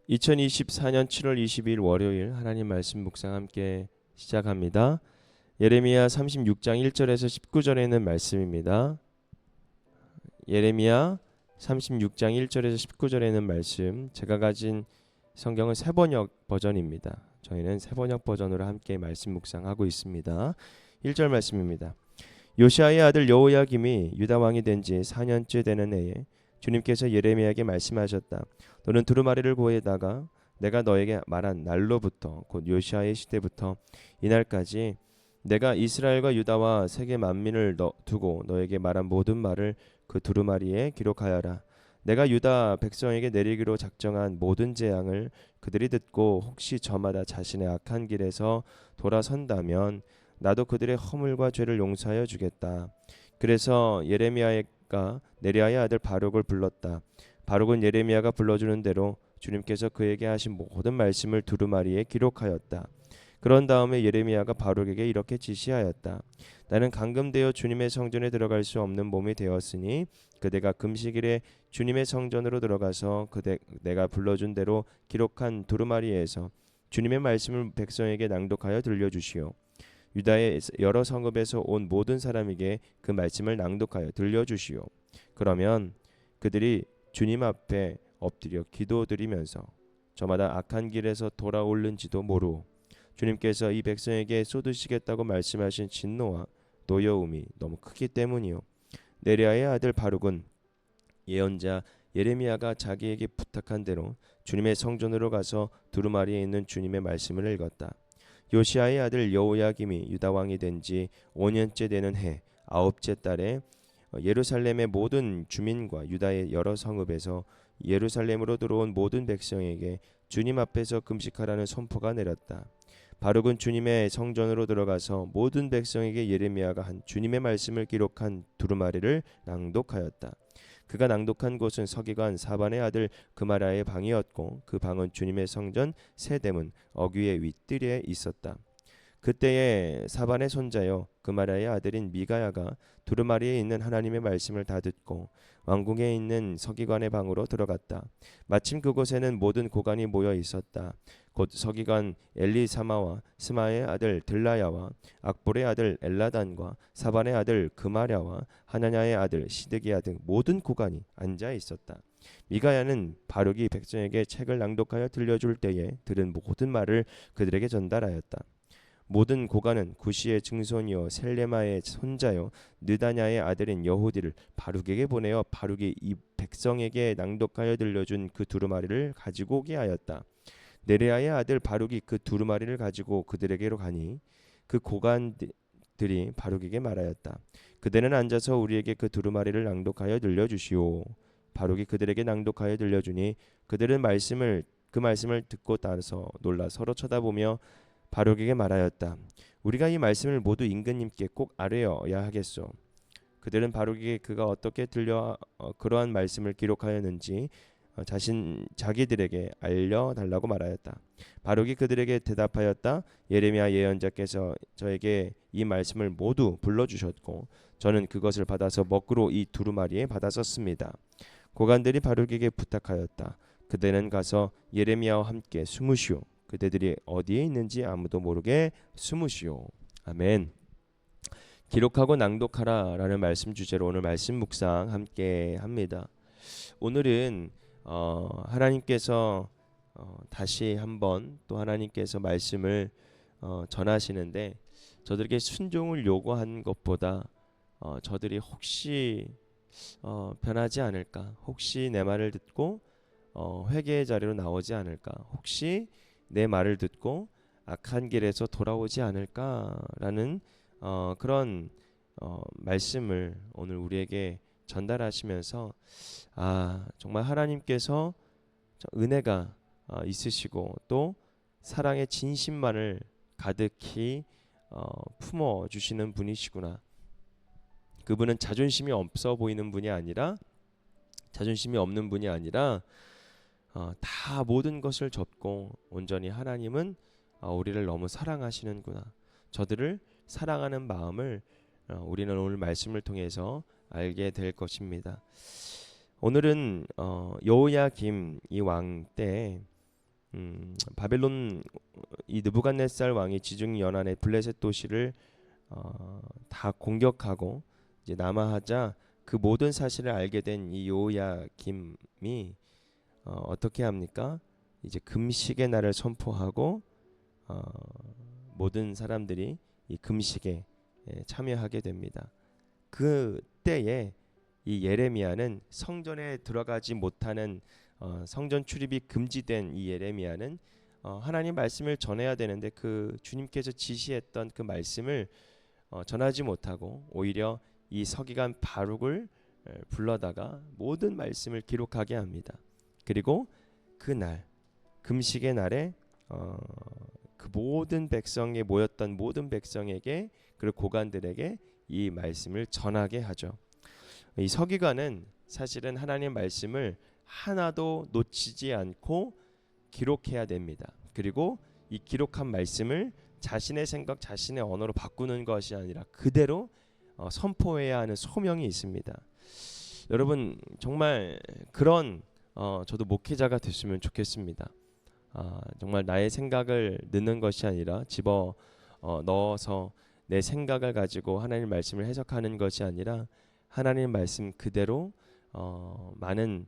2024년 7월 22일 월요일 하나님 말씀 묵상 함께 시작합니다. 예레미야 36장 1절에서 19절에 있는 말씀입니다. 예레미야 36장 1절에서 19절에 있는 말씀, 제가 가진 성경은 새번역 버전입니다. 저희는 새번역 버전으로 함께 말씀 묵상하고 있습니다. 1절 말씀입니다. 요시아의 아들 여호야김이 유다 왕이 된 지 4년째 되는 해에 주님께서 예레미야에게 말씀하셨다. 너는 두루마리를 고에다가 내가 너에게 말한 날로부터, 곧 요시아의 시대부터 이날까지 내가 이스라엘과 유다와 세계 만민을 두고 너에게 말한 모든 말을 그 두루마리에 기록하여라. 내가 유다 백성에게 내리기로 작정한 모든 재앙을 그들이 듣고 혹시 저마다 자신의 악한 길에서 돌아선다면 나도 그들의 허물과 죄를 용서하여 주겠다. 그래서 예레미야가 네리야의 아들 바룩을 불렀다. 바룩은 예레미야가 불러주는 대로 주님께서 그에게 하신 모든 말씀을 두루마리에 기록하였다. 그런 다음에 예레미야가 바룩에게 이렇게 지시하였다. 나는 감금되어 주님의 성전에 들어갈 수 없는 몸이 되었으니 그대가 금식일에 주님의 성전으로 들어가서 내가 불러준 대로 기록한 두루마리에서 주님의 말씀을 백성에게 낭독하여 들려주시오. 유다의 여러 성읍에서 온 모든 사람에게 그 말씀을 낭독하여 들려주시오. 그러면 그들이 주님 앞에 엎드려 기도드리면서 저마다 악한 길에서 돌아올는지도 모르오. 주님께서 이 백성에게 쏟으시겠다고 말씀하신 진노와 노여움이 너무 크기 때문이요. 네리야의 아들 바룩은 예언자 예레미야가 자기에게 부탁한 대로 주님의 성전으로 가서 두루마리에 있는 주님의 말씀을 읽었다. 요시아의 아들 여호야김이 유다 왕이 된 지 5년째 되는 해 아홉째 달에 예루살렘의 모든 주민과 유다의 여러 성읍에서 예루살렘으로 들어온 모든 백성에게 주님 앞에서 금식하라는 선포가 내렸다. 바룩은 주님의 성전으로 들어가서 모든 백성에게 예레미야가 한 주님의 말씀을 기록한 두루마리를 낭독하였다. 그가 낭독한 곳은 서기관 사반의 아들 그마랴의 방이었고 그 방은 주님의 성전 세대문 어귀의 윗뜰에 있었다. 그때에 사반의 손자여 그마랴의 아들인 미가야가 두루마리에 있는 하나님의 말씀을 다 듣고 왕궁에 있는 서기관의 방으로 들어갔다. 마침 그곳에는 모든 고관이 모여 있었다. 곧 서기관 엘리사마와 스마의 아들 들라야와 악볼의 아들 엘라단과 사반의 아들 그마랴와 하나냐의 아들 시드기야 등 모든 고관이 앉아 있었다. 미가야는 바룩이 백성에게 책을 낭독하여 들려줄 때에 들은 모든 말을 그들에게 전달하였다. 모든 고관은 구시의 증손이요 셀레마의 손자요 느다냐의 아들인 여호디를 바룩에게 보내어 바룩이 이 백성에게 낭독하여 들려준 그 두루마리를 가지고 오게 하였다. 네레야의 아들 바룩이 그 두루마리를 가지고 그들에게로 가니 그 고관들이 바룩에게 말하였다. 그대는 앉아서 우리에게 그 두루마리를 낭독하여 들려주시오. 바룩이 그들에게 낭독하여 들려주니 그들은 그 말씀을 듣고 따라서 놀라 서로 쳐다보며 바룩에게 말하였다. 우리가 이 말씀을 모두 임금님께 꼭 아뢰어야 하겠소. 그들은 바룩에게 그가 어떻게 그러한 말씀을 기록하였는지 자기들에게 알려달라고 말하였다. 바룩이 그들에게 대답하였다. 예레미야 예언자께서 저에게 이 말씀을 모두 불러주셨고 저는 그것을 받아서 먹으로 이 두루마리에 받았었습니다. 고관들이 바룩에게 부탁하였다. 그대는 가서 예레미야와 함께 숨으시오. 그대들이 어디에 있는지 아무도 모르게 숨으시오. 아멘. 기록하고 낭독하라 라는 말씀 주제로 오늘 말씀 묵상 함께 합니다. 오늘은 하나님께서 다시 한번 또 하나님께서 말씀을 전하시는데 저들에게 순종을 요구한 것보다 저들이 혹시 변하지 않을까, 혹시 내 말을 듣고 회개의 자리로 나오지 않을까, 혹시 내 말을 듣고 악한 길에서 돌아오지 않을까라는 그런 말씀을 오늘 우리에게 전달하시면서 정말 하나님께서 은혜가 있으시고 또 사랑의 진심만을 가득히 품어주시는 분이시구나. 그분은 자존심이 없어 보이는 분이 아니라 자존심이 없는 분이 아니라 다 모든 것을 접고 온전히 하나님은 우리를 너무 사랑하시는구나. 저들을 사랑하는 마음을 우리는 오늘 말씀을 통해서 알게 될 것입니다. 오늘은 여호야김 이 왕 때 바벨론 이 느부갓네살 왕이 지중 연안의 블레셋 도시를 다 공격하고 이제 남하하자 그 모든 사실을 알게 된 이 여호야김이 어떻게 합니까? 이제 금식의 날을 선포하고 모든 사람들이 이 금식에 참여하게 됩니다. 그 때에 이 예레미야는 성전에 들어가지 못하는 성전 출입이 금지된 이 예레미야는 하나님 말씀을 전해야 되는데 그 주님께서 지시했던 그 말씀을 전하지 못하고 오히려 이 서기관 바룩을 불러다가 모든 말씀을 기록하게 합니다. 그리고 그날 금식의 날에 그 모든 백성에 모였던 모든 백성에게 그리고 고관들에게 이 말씀을 전하게 하죠. 이 서기관은 사실은 하나님 말씀을 하나도 놓치지 않고 기록해야 됩니다. 그리고 이 기록한 말씀을 자신의 생각, 자신의 언어로 바꾸는 것이 아니라 그대로 선포해야 하는 소명이 있습니다. 여러분 정말 그런 저도 목회자가 됐으면 좋겠습니다. 정말 나의 생각을 넣는 것이 아니라 집어 넣어서 내 생각을 가지고 하나님 말씀을 해석하는 것이 아니라 하나님 말씀 그대로 많은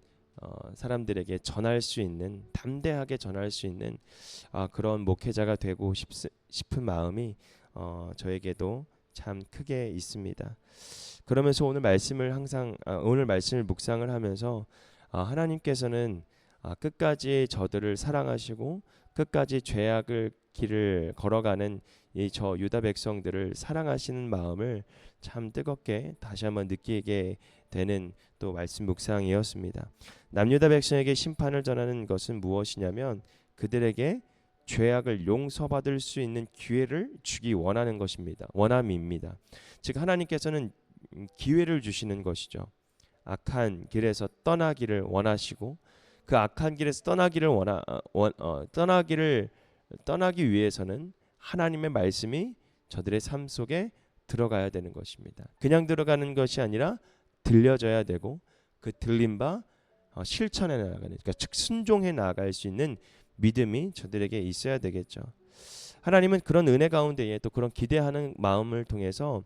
사람들에게 전할 수 있는 담대하게 전할 수 있는 그런 목회자가 되고 싶은 마음이 저에게도 참 크게 있습니다. 그러면서 오늘 말씀을 오늘 말씀을 묵상을 하면서 하나님께서는 끝까지 저들을 사랑하시고 끝까지 죄악을 길을 걸어가는 이 저 유다 백성들을 사랑하시는 마음을 참 뜨겁게 다시 한번 느끼게 되는 또 말씀 묵상이었습니다. 남유다 백성에게 심판을 전하는 것은 무엇이냐면 그들에게 죄악을 용서받을 수 있는 기회를 주기 원하는 것입니다. 원함입니다. 즉 하나님께서는 기회를 주시는 것이죠. 악한 길에서 떠나기를 원하시고 그 악한 길에서 떠나기 위해서는 하나님의 말씀이 저들의 삶 속에 들어가야 되는 것입니다. 그냥 들어가는 것이 아니라 들려져야 되고 그 들린 바 실천해 나가는, 그러니까 즉 순종해 나갈 수 있는 믿음이 저들에게 있어야 되겠죠. 하나님은 그런 은혜 가운데에 또 그런 기대하는 마음을 통해서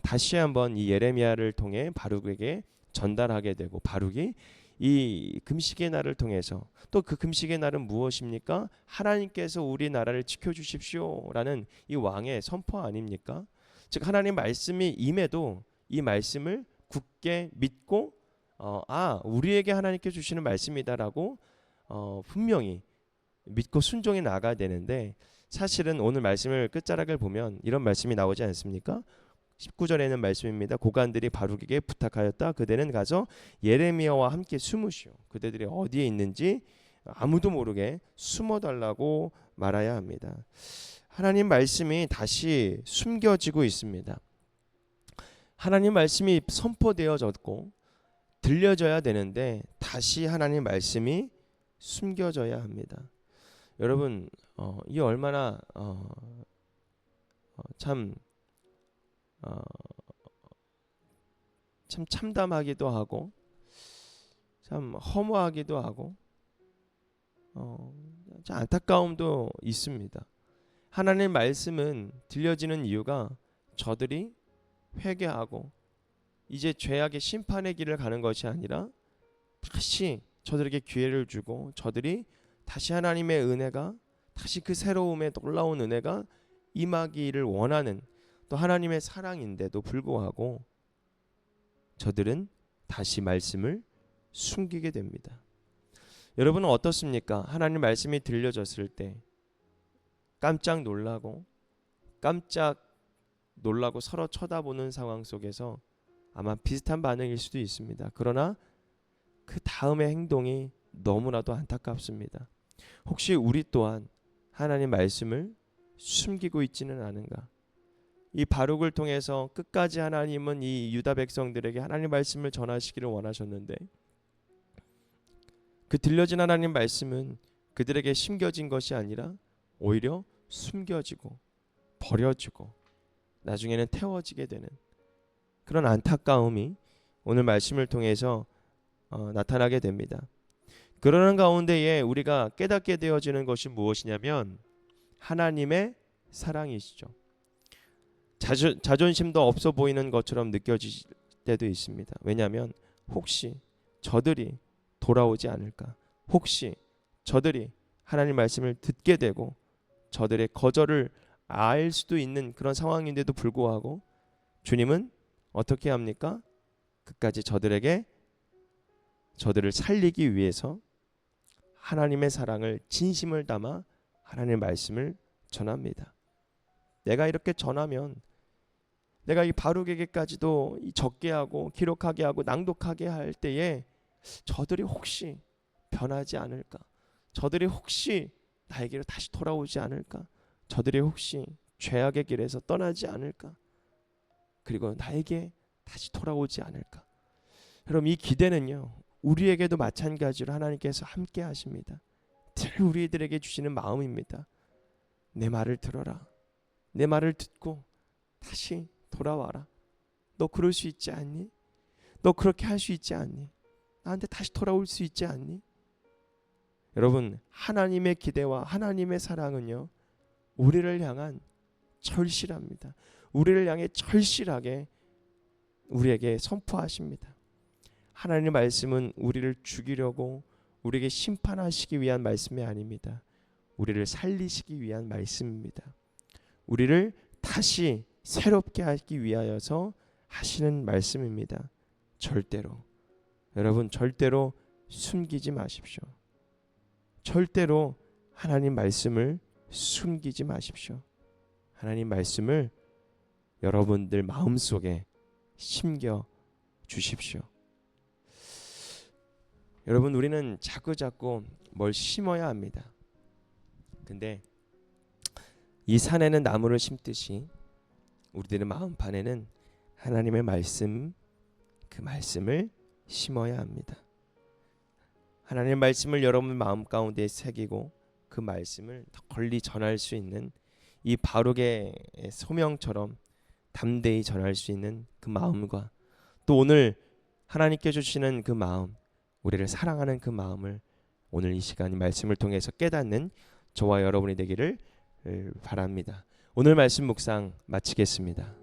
다시 한번 이 예레미야를 통해 바룩에게 전달하게 되고 바룩이 이 금식의 날을 통해서 또 그 금식의 날은 무엇입니까? 하나님께서 우리 나라를 지켜주십시오라는 이 왕의 선포 아닙니까? 즉 하나님 말씀이 임해도 이 말씀을 굳게 믿고 우리에게 하나님께 주시는 말씀이다라고 분명히 믿고 순종해 나가야 되는데 사실은 오늘 말씀을 끝자락을 보면 이런 말씀이 나오지 않습니까? 19절에는 말씀입니다. 고관들이 바룩에게 부탁하였다. 그대는 가서 예레미야와 함께 숨으시오. 그대들이 어디에 있는지 아무도 모르게 숨어달라고 말해야 합니다. 하나님 말씀이 다시 숨겨지고 있습니다. 하나님 말씀이 선포되어졌고 들려져야 되는데 다시 하나님 말씀이 숨겨져야 합니다. 여러분 이 얼마나 참 참담하기도 하고 참 허무하기도 하고 참 안타까움도 있습니다. 하나님의 말씀은 들려지는 이유가 저들이 회개하고 이제 죄악의 심판의 길을 가는 것이 아니라 다시 저들에게 기회를 주고 저들이 다시 하나님의 은혜가 다시 그 새로움에 놀라운 은혜가 임하기를 원하는 또 하나님의 사랑인데도 불구하고 저들은 다시 말씀을 숨기게 됩니다. 여러분은 어떻습니까? 하나님 말씀이 들려졌을 때 깜짝 놀라고 서로 쳐다보는 상황 속에서 아마 비슷한 반응일 수도 있습니다. 그러나 그 다음의 행동이 너무나도 안타깝습니다. 혹시 우리 또한 하나님 말씀을 숨기고 있지는 않은가? 이 바룩을 통해서 끝까지 하나님은 이 유다 백성들에게 하나님 말씀을 전하시기를 원하셨는데 그 들려진 하나님 말씀은 그들에게 심겨진 것이 아니라 오히려 숨겨지고 버려지고 나중에는 태워지게 되는 그런 안타까움이 오늘 말씀을 통해서 나타나게 됩니다. 그러는 가운데에 우리가 깨닫게 되어지는 것이 무엇이냐면 하나님의 사랑이시죠. 자존심도 없어 보이는 것처럼 느껴질 때도 있습니다. 왜냐하면 혹시 저들이 돌아오지 않을까, 혹시 저들이 하나님 말씀을 듣게 되고 저들의 거절을 알 수도 있는 그런 상황인데도 불구하고 주님은 어떻게 합니까? 끝까지 저들을 살리기 위해서 하나님의 사랑을 진심을 담아 하나님의 말씀을 전합니다. 내가 이렇게 전하면 내가 이 바룩에게까지도 적게 하고 기록하게 하고 낭독하게 할 때에 저들이 혹시 변하지 않을까, 저들이 혹시 나에게로 다시 돌아오지 않을까, 저들이 혹시 죄악의 길에서 떠나지 않을까, 그리고 나에게 다시 돌아오지 않을까. 여러분, 이 기대는요 우리에게도 마찬가지로 하나님께서 함께 하십니다. 늘 우리들에게 주시는 마음입니다. 내 말을 들어라. 내 말을 듣고 다시 돌아와라. 너 그럴 수 있지 않니? 너 그렇게 할 수 있지 않니? 나한테 다시 돌아올 수 있지 않니? 여러분, 하나님의 기대와 하나님의 사랑은요 우리를 향한 절실합니다. 우리를 향해 절실하게 우리에게 선포하십니다. 하나님의 말씀은 우리를 죽이려고 우리에게 심판하시기 위한 말씀이 아닙니다. 우리를 살리시기 위한 말씀입니다. 우리를 다시 새롭게 하기 위하여서 하시는 말씀입니다. 절대로, 여러분, 절대로 숨기지 마십시오. 절대로 하나님 말씀을 숨기지 마십시오. 하나님 말씀을 여러분들 마음속에 심겨 주십시오. 여러분, 우리는 자꾸자꾸 뭘 심어야 합니다. 근데 이 산에는 나무를 심듯이 우리들의 마음판에는 하나님의 말씀, 그 말씀을 심어야 합니다. 하나님의 말씀을 여러분 마음 가운데 새기고 그 말씀을 더 걸리 전할 수 있는 이 바룩의 소명처럼 담대히 전할 수 있는 그 마음과 또 오늘 하나님께 주시는 그 마음, 우리를 사랑하는 그 마음을 오늘 이 시간 이 말씀을 통해서 깨닫는 저와 여러분이 되기를 바랍니다. 오늘 말씀 묵상 마치겠습니다.